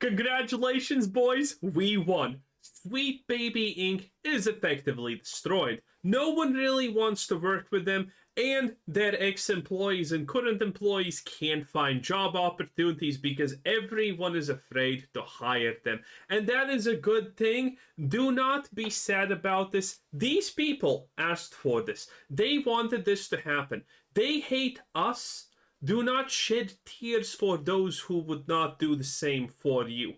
Congratulations, boys, we won. Sweet Baby Inc. is effectively destroyed. No one really wants to work with them, and their ex-employees and current employees can't find job opportunities because everyone is afraid to hire them. And that is a good thing. Do not be sad about this. These people asked for this. They wanted this to happen. They hate us. Do not shed tears for those who would not do the same for you.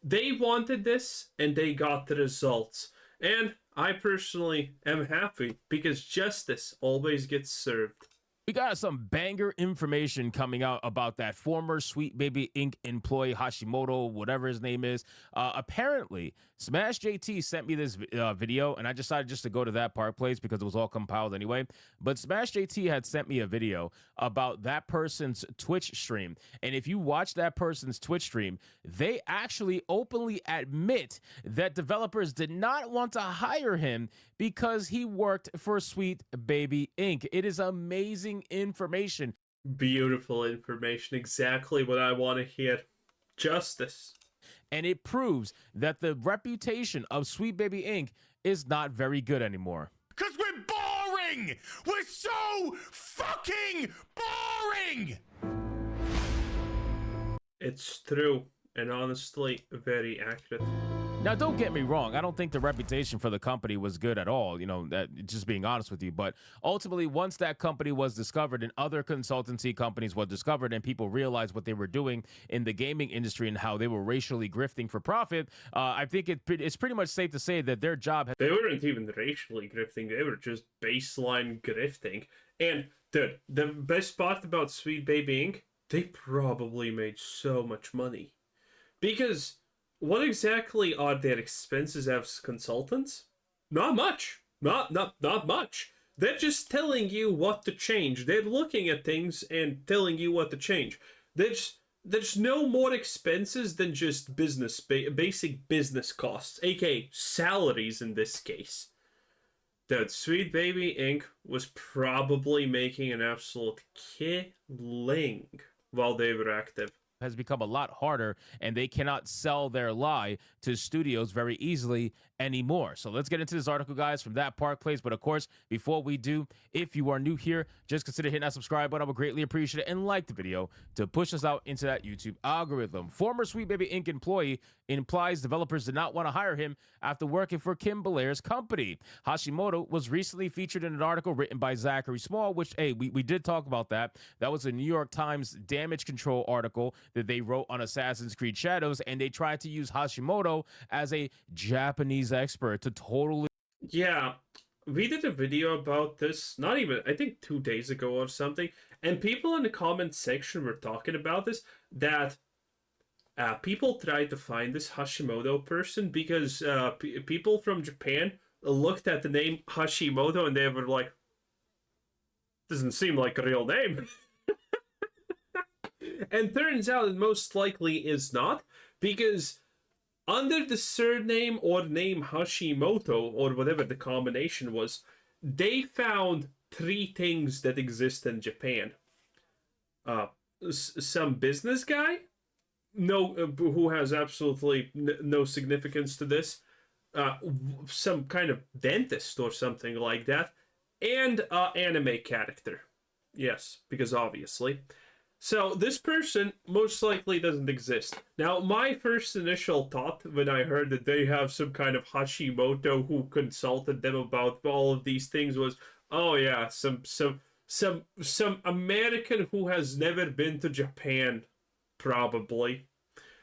They wanted this, and they got the results. And I personally am happy, because justice always gets served. We got some banger information coming out about that former Sweet Baby Inc. employee Hashimoto, whatever his name is. Apparently, Smash JT sent me this video, and I decided just to go to that part place because it was all compiled anyway. But Smash JT had sent me a video about that person's Twitch stream. And if you watch that person's Twitch stream, they actually openly admit that developers did not want to hire him because he worked for Sweet Baby Inc. It is amazing information. Beautiful information. Exactly what I want to hear. Justice. And it proves that the reputation of Sweet Baby Inc. is not very good anymore. Because we're boring! We're so fucking boring! It's true, and honestly, very accurate. Now, don't get me wrong. I don't think the reputation for the company was good at all, you know, that just being honest with you. But ultimately, once that company was discovered and other consultancy companies were discovered and people realized what they were doing in the gaming industry and how they were racially grifting for profit, I think it's pretty much safe to say that their job... They weren't even racially grifting. They were just baseline grifting. And, dude, the best part about Sweet Baby Inc., they probably made so much money. Because... what exactly are their expenses as consultants? Not much. Not much. They're just telling you what to change. They're looking at things and telling you what to change. There's no more expenses than just basic business costs, aka salaries in this case. That Sweet Baby Inc. was probably making an absolute killing while they were active. Has become a lot harder, and they cannot sell their lie to studios very easily anymore. So let's get into this article, guys, from That Park Place. But of course, before we do, if you are new here, just consider hitting that subscribe button. I would greatly appreciate it, and like the video to push us out into that YouTube algorithm. Former Sweet Baby Inc. employee implies developers did not want to hire him after working for Kim Belair's company. Hashimoto was recently featured in an article written by Zachary Small, which, hey, we did talk about that. That was a New York Times damage control article that they wrote on Assassin's Creed Shadows, and they tried to use Hashimoto as a Japanese expert to totally... Yeah, we did a video about this, not even, I think 2 days ago or something, and people in the comment section were talking about this, that people tried to find this Hashimoto person because people from Japan looked at the name Hashimoto and they were like, doesn't seem like a real name. And turns out it most likely is not, because under the surname or name Hashimoto, or whatever the combination was, they found 3 things that exist in Japan. Some business guy, who has absolutely no significance to this, some kind of dentist or something like that, and anime character. Yes, because obviously. So this person most likely doesn't exist. Now, my first initial thought when I heard that they have some kind of Hashimoto who consulted them about all of these things was, oh yeah, some American who has never been to Japan, probably.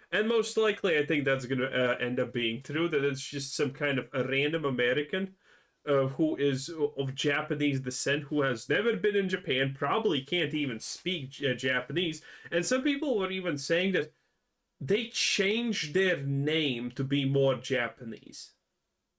And most likely, I think that's going to end up being true, that it's just some kind of a random American who is of Japanese descent, who has never been in Japan, probably can't even speak Japanese. And some people were even saying that they changed their name to be more Japanese.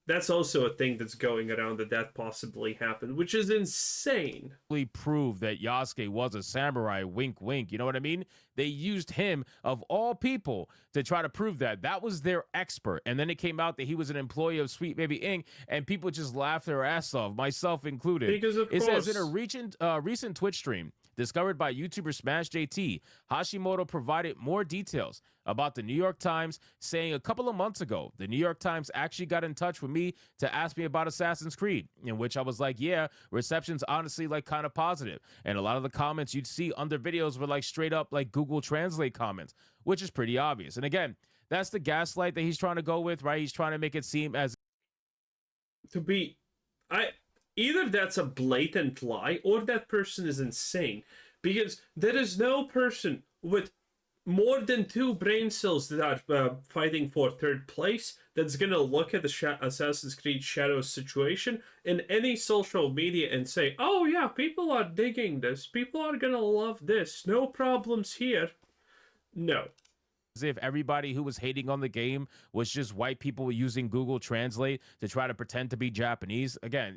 That's also a thing that's going around, that possibly happened, which is insane. Prove that Yasuke was a samurai, wink wink, you know what I mean? They used him, of all people, to try to prove that. That was their expert. And then it came out that he was an employee of Sweet Baby Inc., and people just laughed their ass off, myself included. Because of course. It says in a recent Twitch stream, Discovered by YouTuber Smash JT, Hashimoto provided more details about the New York Times, saying a couple of months ago, the New York Times actually got in touch with me to ask me about Assassin's Creed, in which I was like, yeah, reception's honestly like kind of positive. And a lot of the comments you'd see under videos were like straight up like Google Translate comments, which is pretty obvious. And again, that's the gaslight that he's trying to go with, right? He's trying to make it seem as To be, either that's a blatant lie or that person is insane, because there is no person with more than 2 brain cells that are fighting for third place that's gonna look at the Assassin's Creed Shadows situation in any social media and say, oh yeah, people are digging this, people are gonna love this, no problems here. No. if everybody who was hating on the game was just white people using Google Translate to try to pretend to be Japanese. Again,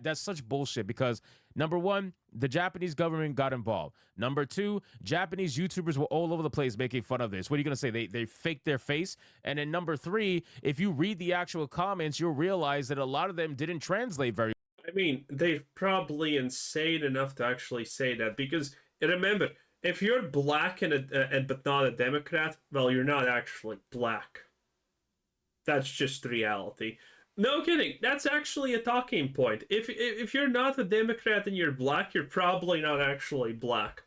that's such bullshit, because number one, the Japanese government got involved. Number two, Japanese YouTubers were all over the place making fun of this. What are you going to say? They faked their face? And then number three, if you read the actual comments, you'll realize that a lot of them didn't translate very well. I mean, they're probably insane enough to actually say that, because remember, if you're black and but not a Democrat, well, you're not actually black. That's just reality. No kidding. That's actually a talking point. If you're not a Democrat and you're black, you're probably not actually black.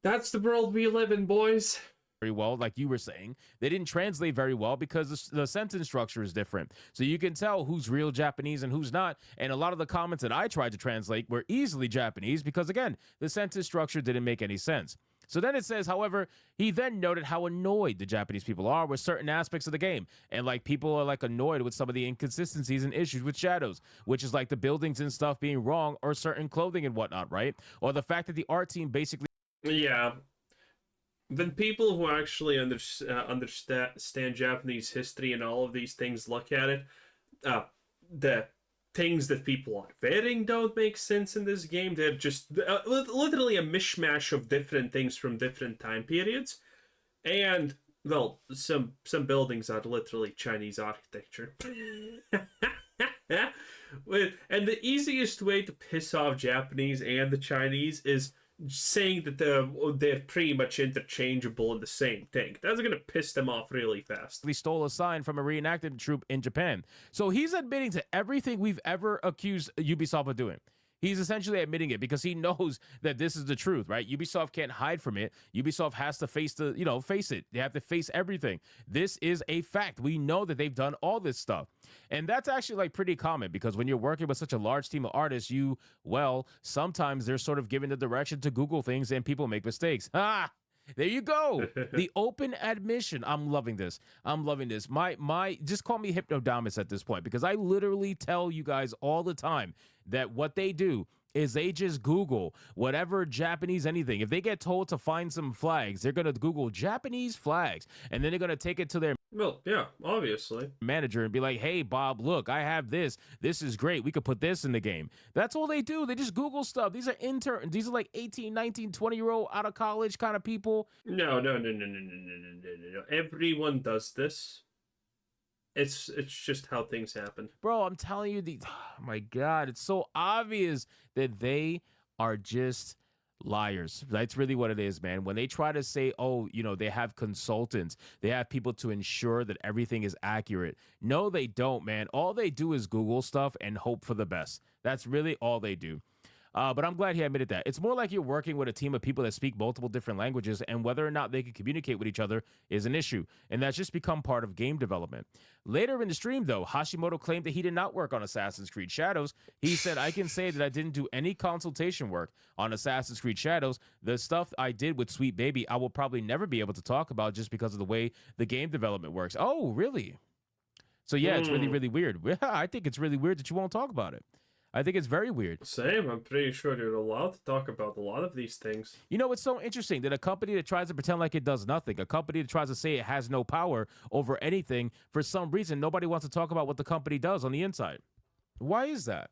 That's the world we live in, boys. Very well, like you were saying, they didn't translate very well because the sentence structure is different, so you can tell who's real Japanese and who's not. And a lot of the comments that I tried to translate were easily Japanese because, again, the sentence structure didn't make any sense. So then it says, however, he then noted how annoyed the Japanese people are with certain aspects of the game, and like people are like annoyed with some of the inconsistencies and issues with Shadows, which is like the buildings and stuff being wrong, or certain clothing and whatnot, right? Or the fact that the art team basically, yeah. When people who actually understand Japanese history and all of these things look at it, the things that people are wearing don't make sense in this game. They're just literally a mishmash of different things from different time periods. And, well, some buildings are literally Chinese architecture. And the easiest way to piss off Japanese and the Chinese is saying that they're pretty much interchangeable in the same thing. That's gonna piss them off really fast. He stole a sign from a reenactment troupe in Japan. So he's admitting to everything we've ever accused Ubisoft of doing. He's essentially admitting it because he knows that this is the truth, right? Ubisoft can't hide from it. Ubisoft has to face it. They have to face everything. This is a fact. We know that they've done all this stuff. And that's actually like pretty common, because when you're working with such a large team of artists, sometimes they're sort of given the direction to Google things and people make mistakes. There you go. The open admission. I'm loving this. I'm loving this. My just call me Hypnodamus at this point, because I literally tell you guys all the time that what they do is they just Google whatever Japanese anything. If they get told to find some flags, they're going to Google Japanese flags, and then they're going to take it to their obviously manager and be like, hey, Bob, look, I have this. This is great. We could put this in the game. That's all they do. They just Google stuff. These are interns. These are like 18, 19, 20-year-old out of college kind of people. No. Everyone does this. It's just how things happen. Bro, I'm telling you, oh my God, it's so obvious that they are just liars. That's really what it is, man. When they try to say, they have consultants, they have people to ensure that everything is accurate. No, they don't, man. All they do is Google stuff and hope for the best. That's really all they do. But I'm glad he admitted that. It's more like you're working with a team of people that speak multiple different languages, and whether or not they can communicate with each other is an issue. And that's just become part of game development. Later in the stream, though, Hashimoto claimed that he did not work on Assassin's Creed Shadows. He said, I can say that I didn't do any consultation work on Assassin's Creed Shadows. The stuff I did with Sweet Baby, I will probably never be able to talk about just because of the way the game development works. Oh, really? So, yeah, it's really, really weird. I think it's really weird that you won't talk about it. I think it's very weird. Same. I'm pretty sure you're allowed to talk about a lot of these things. You know, it's so interesting that a company that tries to pretend like it does nothing, a company that tries to say it has no power over anything, for some reason, nobody wants to talk about what the company does on the inside. Why is that?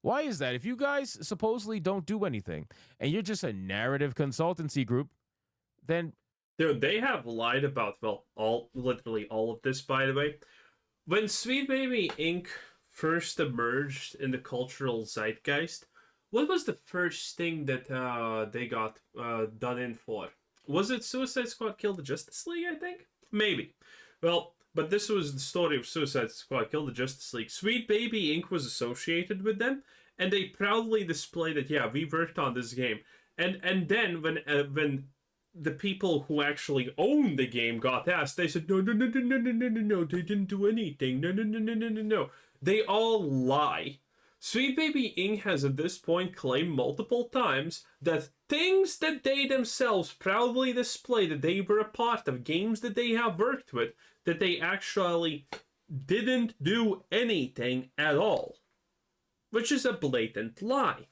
Why is that? If you guys supposedly don't do anything and you're just a narrative consultancy group, then... Dude, they have lied about, literally all of this, by the way. When Sweet Baby Inc. first emerged in the cultural zeitgeist, what was the first thing that they got done in for? Was it Suicide Squad Kill the Justice League, I think? Maybe. Well, but this was the story of Suicide Squad Kill the Justice League. Sweet Baby Inc. was associated with them, and they proudly displayed that, yeah, we worked on this game. And then when the people who actually own the game got asked, they said, no, no, no, no, no, no, no, no, no, they didn't do anything. No, no, no, no, no, no, no. They all lie. Sweet Baby Inc. has at this point claimed multiple times that things that they themselves proudly display that they were a part of, games that they have worked with, that they actually didn't do anything at all. Which is a blatant lie.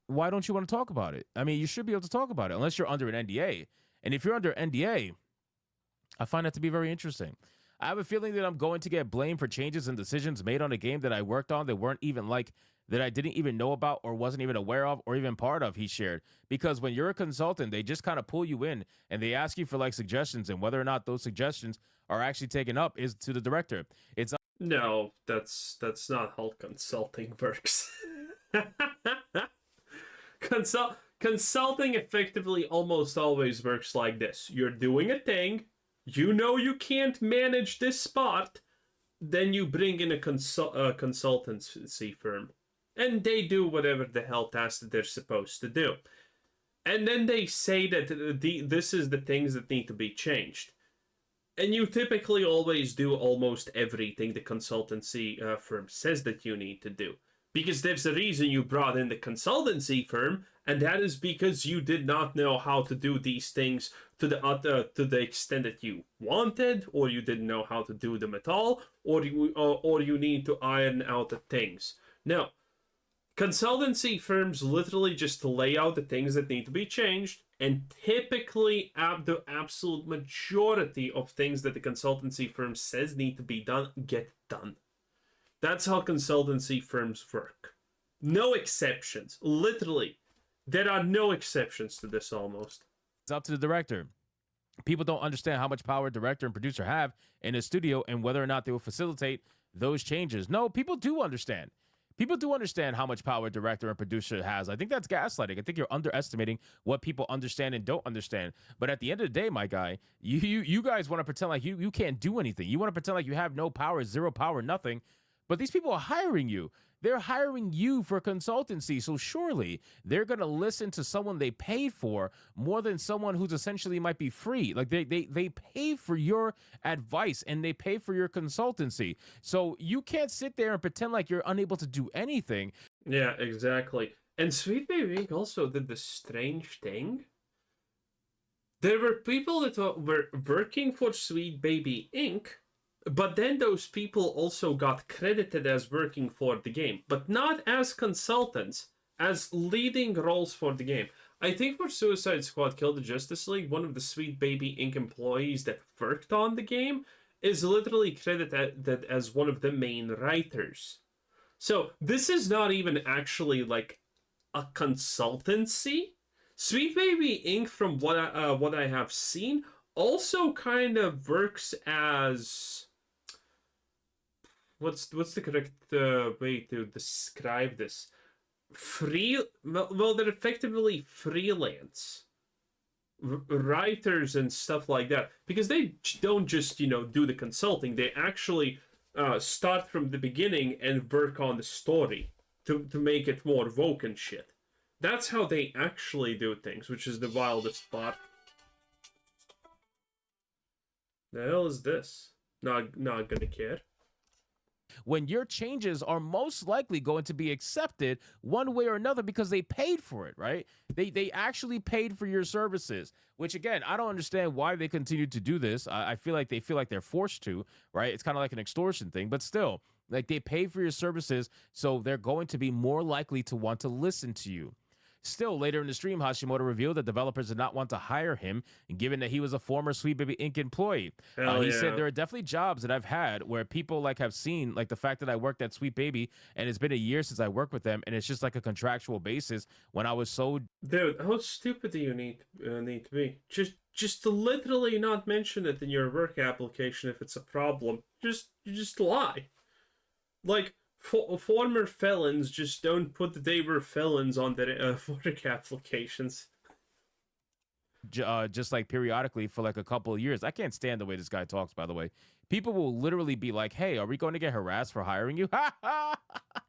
Why don't you want to talk about it? I mean, you should be able to talk about it, unless you're under an NDA. And if you're under NDA, I find that to be very interesting. I have a feeling that I'm going to get blamed for changes and decisions made on a game that I worked on that weren't even that I didn't even know about or wasn't even aware of or even part of, he shared. Because when you're a consultant, they just kind of pull you in and they ask you for suggestions, and whether or not those suggestions are actually taken up is to the director. It's No, that's not how consulting works. Consulting effectively almost always works like this. You're doing a thing, you know you can't manage this spot, then you bring in a consultancy firm. And they do whatever the hell task that they're supposed to do. And then they say that this is the things that need to be changed. And you typically always do almost everything the consultancy firm says that you need to do. Because there's a reason you brought in the consultancy firm, and that is because you did not know how to do these things to the extent that you wanted, or you didn't know how to do them at all, or you need to iron out the things. No. Consultancy firms literally just lay out the things that need to be changed, and typically the absolute majority of things that the consultancy firm says need to be done get done. That's how consultancy firms work. No exceptions. Literally. There are no exceptions to this almost. It's up to the director. People don't understand how much power director and producer have in a studio and whether or not they will facilitate those changes. No, people do understand. People do understand how much power director and producer has. I think that's gaslighting. I think you're underestimating what people understand and don't understand. But at the end of the day, my guy, you guys want to pretend like you can't do anything. You want to pretend like you have no power, zero power, nothing. But these people are hiring you. They're hiring you for consultancy. So surely they're going to listen to someone they paid for more than someone who's essentially might be free. Like they pay for your advice and they pay for your consultancy. So you can't sit there and pretend like you're unable to do anything. Yeah, exactly. And Sweet Baby Inc. also did this strange thing. There were people that were working for Sweet Baby Inc., but then those people also got credited as working for the game, but not as consultants, as leading roles for the game. I think for Suicide Squad Kill the Justice League, one of the Sweet Baby Inc. employees that worked on the game is literally credited as one of the main writers. So this is not even actually like a consultancy. Sweet Baby Inc., from what I have seen, also kind of works as... What's the correct way to describe this? Well, they're effectively freelance writers and stuff like that, because they don't just do the consulting. They actually start from the beginning and work on the story to make it more woke and shit. That's how they actually do things, which is the wildest part. The hell is this? Not gonna care. When your changes are most likely going to be accepted one way or another because they paid for it, right? They actually paid for your services, which again, I don't understand why they continue to do this. I feel like they're forced to, right? It's kind of like an extortion thing, but still, like they pay for your services, so they're going to be more likely to want to listen to you. Still, later in the stream, Hashimoto revealed that developers did not want to hire him, given that he was a former Sweet Baby Inc. employee. He said, there are definitely jobs that I've had where people have seen the fact that I worked at Sweet Baby, and it's been a year since I worked with them, and it's just like a contractual basis when I was so... Dude, how stupid do you need to be? Just to literally not mention it in your work application if it's a problem. You just lie. Like, former felons just don't put that they were felons on their work applications. Just like periodically for like a couple of years. I can't stand the way this guy talks, by the way. People will literally be like, hey, are we going to get harassed for hiring you?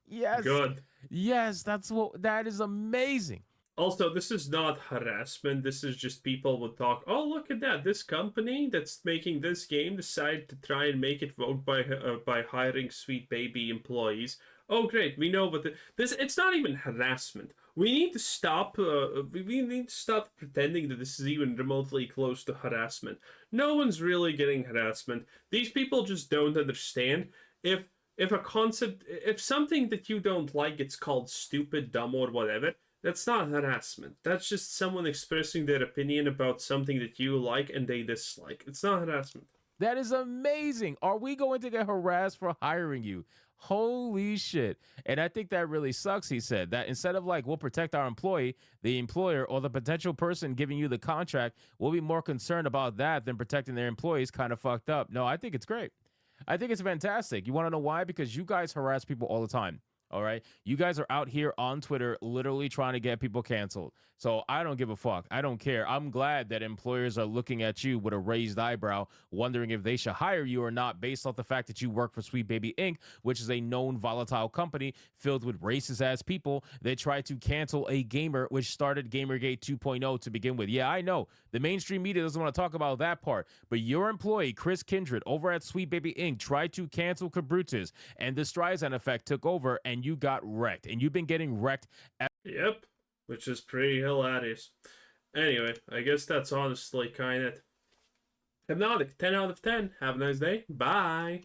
Yes. Good. Yes, that is amazing. Also, this is not harassment. This is just people would talk. Oh, look at that! This company that's making this game decided to try and make it vote by hiring Sweet Baby employees. Oh, great! We know what this. It's not even harassment. We need to stop. We need to stop pretending that this is even remotely close to harassment. No one's really getting harassment. These people just don't understand. If a concept, if something that you don't like, it's called stupid, dumb, or whatever. That's not harassment. That's just someone expressing their opinion about something that you like and they dislike. It's not harassment. That is amazing. Are we going to get harassed for hiring you? Holy shit. And I think that really sucks, he said, that instead of like, we'll protect our employee, the employer or the potential person giving you the contract will be more concerned about that than protecting their employees. Kind of fucked up. No, I think it's great. I think it's fantastic. You want to know why? Because you guys harass people all the time. All right. You guys are out here on Twitter literally trying to get people canceled. So I don't give a fuck. I don't care. I'm glad that employers are looking at you with a raised eyebrow, wondering if they should hire you or not based off the fact that you work for Sweet Baby Inc., which is a known volatile company filled with racist ass people that try to cancel a gamer, which started Gamergate 2.0 to begin with. Yeah, I know. The mainstream media doesn't want to talk about that part, but your employee, Chris Kindred, over at Sweet Baby Inc., tried to cancel Cabrutus, and the Streisand effect took over, and you got wrecked. And you've been getting wrecked. Yep, which is pretty hilarious. Anyway, I guess that's honestly kind of Hypnotic. 10 out of 10. Have a nice day. Bye.